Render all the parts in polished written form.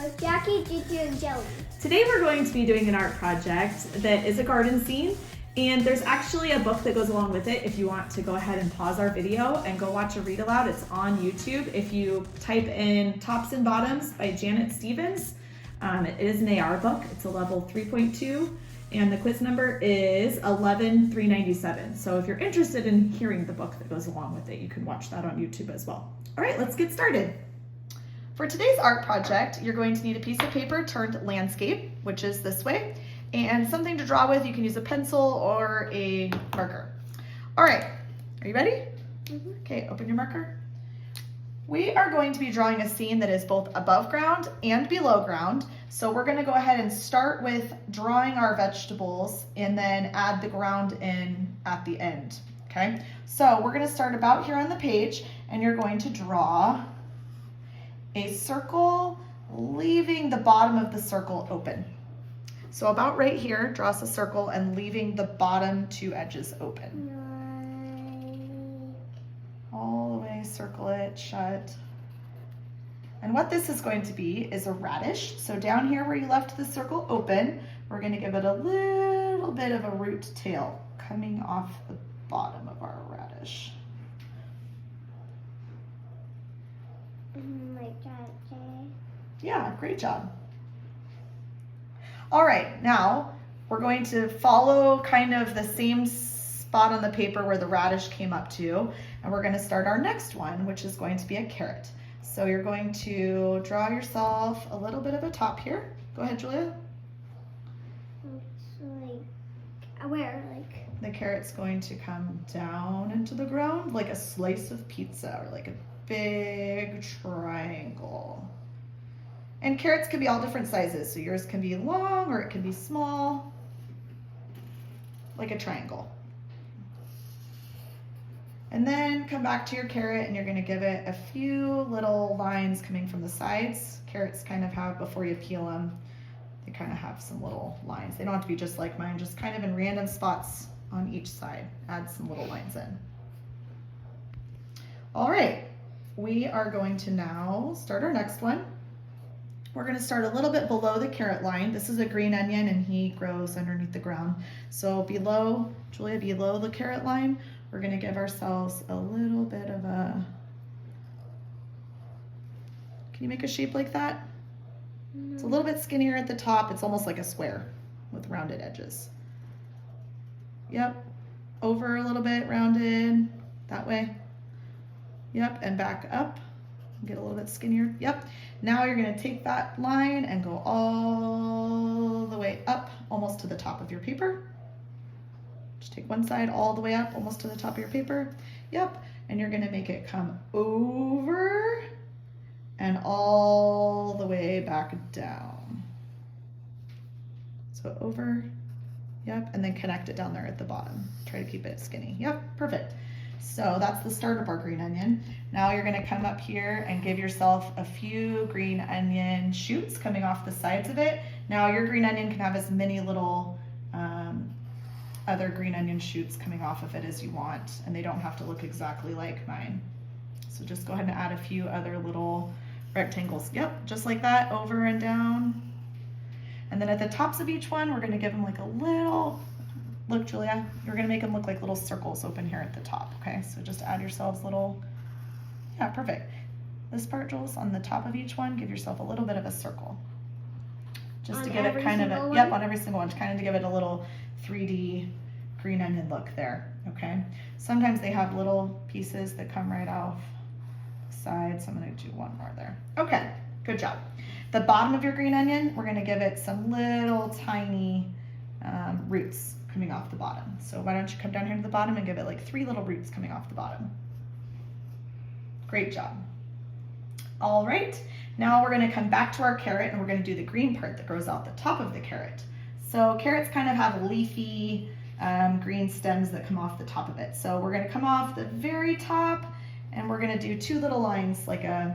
with Jackie, Gigi, and Jelly. Today we're going to be doing an art project that is a garden scene, and there's actually a book that goes along with it if you want to go ahead and pause our video and go watch a read aloud. It's on YouTube. If you type in Tops and Bottoms by Janet Stevens, it is an AR book. It's a level 3.2 and the quiz number is 11397. So if you're interested in hearing the book that goes along with it, you can watch that on YouTube as well. All right, let's get started. For today's art project, you're going to need a piece of paper turned landscape, which is this way, and something to draw with. You can use a pencil or a marker. All right, are you ready? Mm-hmm. Okay, open your marker. We are going to be drawing a scene that is both above ground and below ground. So we're gonna go ahead and start with drawing our vegetables and then add the ground in at the end, okay? So we're gonna start about here on the page, and you're going to draw a circle, leaving the bottom of the circle open. So about right here, draw us a circle and leaving the bottom two edges open. All the way, circle it shut. And what this is going to be is a radish. So down here where you left the circle open, we're going to give it a little bit of a root tail coming off the bottom of our radish. Like that, okay? Yeah, great job. All right, now we're going to follow kind of the same spot on the paper where the radish came up to, and we're going to start our next one, which is going to be a carrot. So you're going to draw yourself a little bit of a top here. Go ahead, Julia. So like, where? Like? The carrot's going to come down into the ground like a slice of pizza or like a big triangle. And carrots can be all different sizes. So yours can be long or it can be small, like a triangle. And then come back to your carrot and you're gonna give it a few little lines coming from the sides. Carrots kind of have, before you peel them, they kind of have some little lines. They don't have to be just like mine, just kind of in random spots on each side. Add some little lines in. All right, we are going to now start our next one. We're gonna start a little bit below the carrot line. This is a green onion and he grows underneath the ground. So below, Julia, below the carrot line, we're gonna give ourselves a little bit of a, can you make a shape like that? No. It's a little bit skinnier at the top. It's almost like a square with rounded edges. Yep, over a little bit, rounded, that way. Yep, and back up, get a little bit skinnier. Yep, now you're gonna take that line and go all the way up, almost to the top of your paper. Just take one side all the way up, almost to the top of your paper. Yep, and you're gonna make it come over and all the way back down. So over, yep, and then connect it down there at the bottom. Try to keep it skinny. Yep, perfect. So that's the start of our green onion. Now you're gonna come up here and give yourself a few green onion shoots coming off the sides of it. Now your green onion can have as many little other green onion shoots coming off of it as you want, and they don't have to look exactly like mine. So just go ahead and add a few other little rectangles. Yep, just like that, over and down. And then at the tops of each one, we're gonna give them like a little, look Julia, you're gonna make them look like little circles open here at the top, okay? So just add yourselves little, yeah, perfect. This part, Jules, on the top of each one, give yourself a little bit of a circle. Just to give it kind of a, yep, on every single one, just kind of to give it a little 3D green onion look there, okay? Sometimes they have little pieces that come right off the side, so I'm gonna do one more there. Okay, good job. The bottom of your green onion, we're gonna give it some little tiny roots coming off the bottom. So why don't you come down here to the bottom and give it like 3 little roots coming off the bottom. Great job. All right, now we're gonna come back to our carrot and we're gonna do the green part that grows out the top of the carrot. So carrots kind of have leafy green stems that come off the top of it. So we're gonna come off the very top and we're gonna do 2 little lines, like a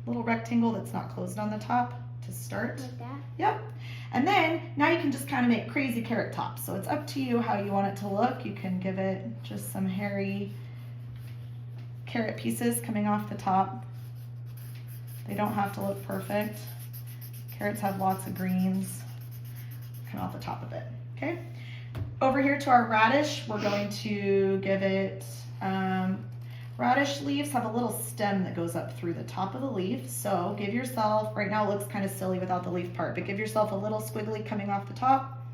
little rectangle that's not closed on the top to start. Like that? Yep. And then now you can just kind of make crazy carrot tops. So it's up to you how you want it to look. You can give it just some hairy carrot pieces coming off the top. They don't have to look perfect. Carrots have lots of greens kind of off the top of it, okay? Over here to our radish, we're going to give it, radish leaves have a little stem that goes up through the top of the leaf. So give yourself, right now it looks kind of silly without the leaf part, but give yourself a little squiggly coming off the top.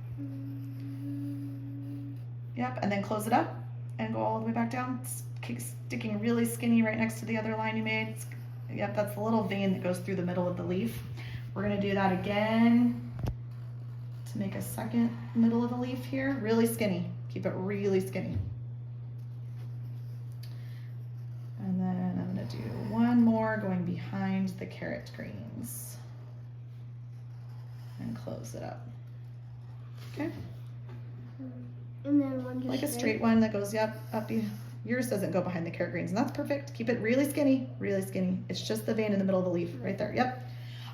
Yep, and then close it up and go all the way back down. Sticking really skinny right next to the other line you made. Yep, that's the little vein that goes through the middle of the leaf. We're gonna do that again to make a second middle of the leaf here. Really skinny, keep it really skinny. And then I'm gonna do one more going behind the carrot greens and close it up, okay? And then one just like a straight one that goes, yep, up. Yours doesn't go behind the carrot greens, and that's perfect. Keep it really skinny, really skinny. It's just the vein in the middle of the leaf right there, yep.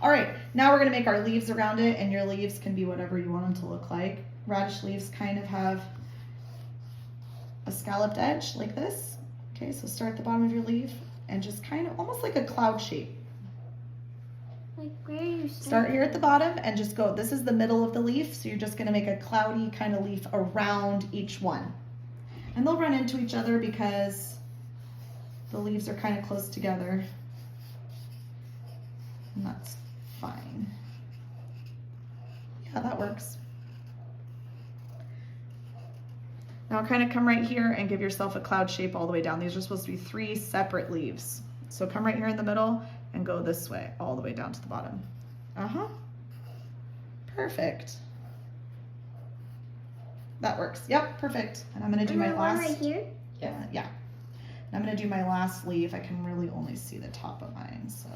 All right, now we're gonna make our leaves around it, and your leaves can be whatever you want them to look like. Radish leaves kind of have a scalloped edge like this. Okay, so start at the bottom of your leaf and just kind of almost like a cloud shape. Like where you start here at the bottom and just go, this is the middle of the leaf, so you're just gonna make a cloudy kind of leaf around each one. And they'll run into each other because the leaves are kind of close together. And that's fine. Yeah, that works. Now kind of come right here and give yourself a cloud shape all the way down. These are supposed to be 3 separate leaves. So come right here in the middle and go this way, all the way down to the bottom. Perfect. That works. Yep, perfect. And I'm gonna do my last. Right here? Yeah. And I'm gonna do my last leaf. I can really only see the top of mine, so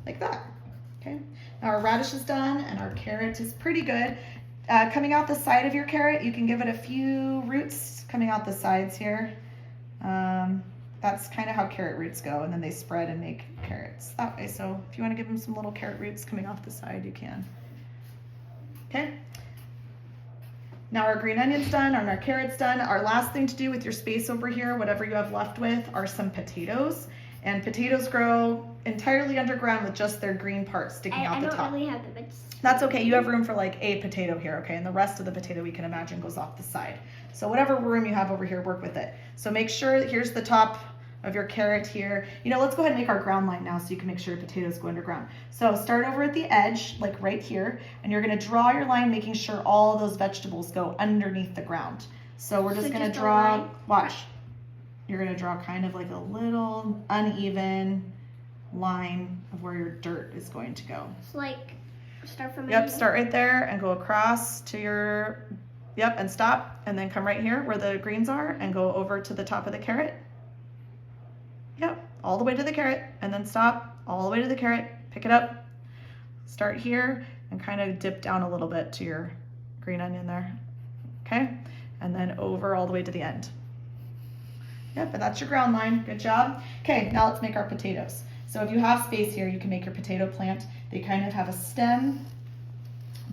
like that. Okay. Now our radish is done and our carrot is pretty good. Coming out the side of your carrot, you can give it a few roots coming out the sides here. That's kind of how carrot roots go, and then they spread and make carrots that way. So if you want to give them some little carrot roots coming off the side, you can. Okay. Now our green onion's done and our carrot's done. Our last thing to do with your space over here, whatever you have left with, are some potatoes. And potatoes grow entirely underground with just their green part sticking out the top. I don't really have them. That's okay. You have room for like a potato here, okay? And the rest of the potato we can imagine goes off the side. So whatever room you have over here, work with it. So make sure, here's the top of your carrot here. You know, let's go ahead and make our ground line now so you can make sure your potatoes go underground. So start over at the edge, like right here, and you're gonna draw your line, making sure all those vegetables go underneath the ground. So we're just gonna draw, watch. You're gonna draw kind of like a little uneven line of where your dirt is going to go. So like, start from Yep, start right there and go across to your, yep, and stop, and then come right here where the greens are and go over to the top of the carrot. Yep, all the way to the carrot, and then stop, all the way to the carrot, pick it up, start here, and kind of dip down a little bit to your green onion there, okay? And then over all the way to the end. Yep, and that's your ground line, good job. Okay, now let's make our potatoes. So if you have space here, you can make your potato plant. They kind of have a stem,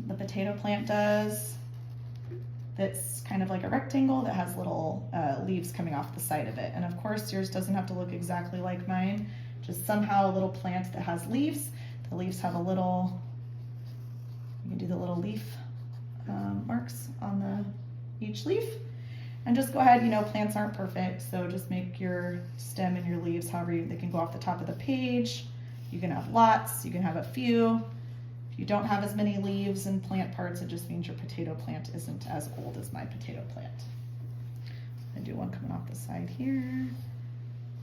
the potato plant does, that's kind of like a rectangle that has little leaves coming off the side of it. And of course, yours doesn't have to look exactly like mine, just somehow a little plant that has leaves. The leaves have a little, you can do the little leaf marks on each leaf. And just go ahead, you know, plants aren't perfect, so just make your stem and your leaves however they can go off the top of the page. You can have lots, you can have a few. If you don't have as many leaves and plant parts, it just means your potato plant isn't as old as my potato plant. I do one coming off the side here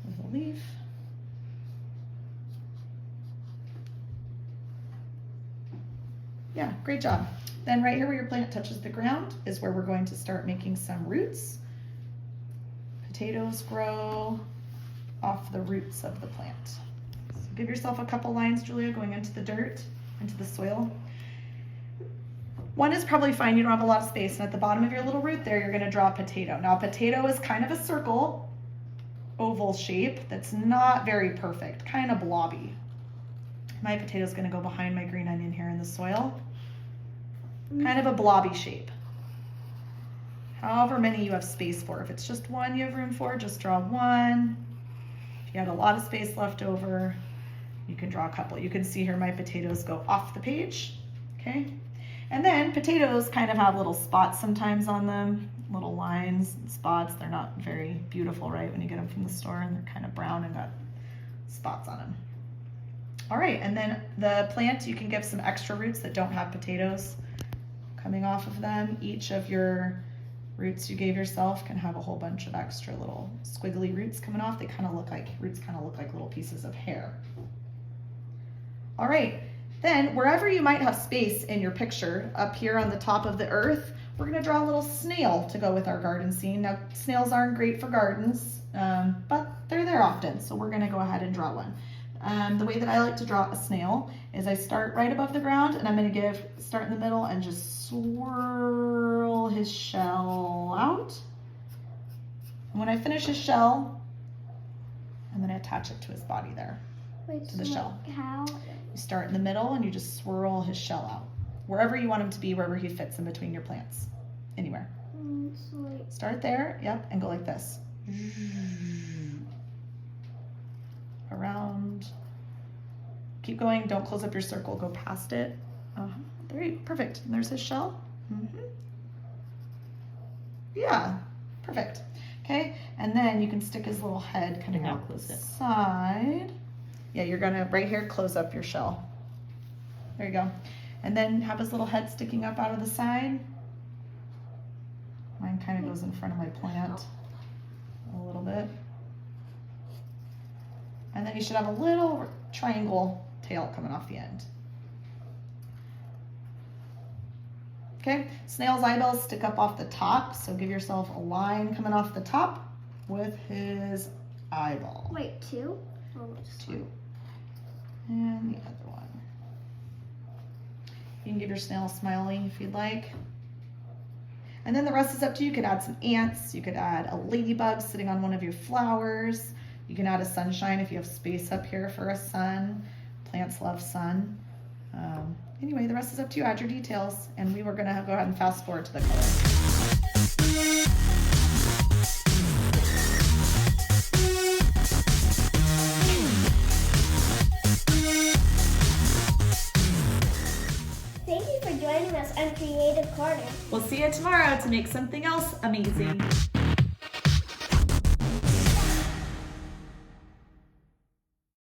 with a leaf. Yeah, great job. Then right here where your plant touches the ground is where we're going to start making some roots. Potatoes grow off the roots of the plant. So give yourself a couple lines, Julia, going into the dirt, into the soil. One is probably fine, you don't have a lot of space, and at the bottom of your little root there, you're gonna draw a potato. Now a potato is kind of a circle, oval shape that's not very perfect, kind of blobby. My potato's gonna go behind my green onion here in the soil. Kind of a blobby shape. However many you have space for. If it's just one you have room for, just draw one. If you had a lot of space left over, You can draw a couple. You can see here my potatoes go off the page, okay? And then potatoes kind of have little spots sometimes on them, little lines and spots. They're not very beautiful, right, when you get them from the store, and they're kind of brown and got spots on them. All right, and then the plant, you can give some extra roots that don't have potatoes coming off of them. Each of your roots you gave yourself can have a whole bunch of extra little squiggly roots coming off. They kind of look like, roots kind of look like little pieces of hair. All right, then wherever you might have space in your picture, up here on the top of the earth, we're gonna draw a little snail to go with our garden scene. Now, snails aren't great for gardens, but they're there often, so we're gonna go ahead and draw one. The way that I like to draw a snail is I start right above the ground, and I'm gonna start in the middle and just swirl his shell out. And when I finish his shell, I'm gonna attach it to his body there, to the shell. How? You start in the middle and you just swirl his shell out. Wherever you want him to be, wherever he fits in between your plants. Anywhere. Start there, yep, and go like this. Around. Keep going, don't close up your circle, go past it. There you go, perfect. And there's his shell. Yeah, perfect. Okay, and then you can stick his little head kind of out the side. Yeah, you're gonna, right here, close up your shell. There you go. And then have his little head sticking up out of the side. Mine kind of goes in front of my plant a little bit. And then you should have a little triangle tail coming off the end. Okay, snail's eyeballs stick up off the top, so give yourself a line coming off the top with his eyeball. Wait, two? Two. And the other one. You can give your snail a smiley if you'd like. And then the rest is up to you. You could add some ants. You could add a ladybug sitting on one of your flowers. You can add a sunshine if you have space up here for a sun. Plants love sun. Anyway, the rest is up to you. Add your details. And we were going to go ahead and fast forward to the color. Thank you for joining us on Creative Corner. We'll see you tomorrow to make something else amazing.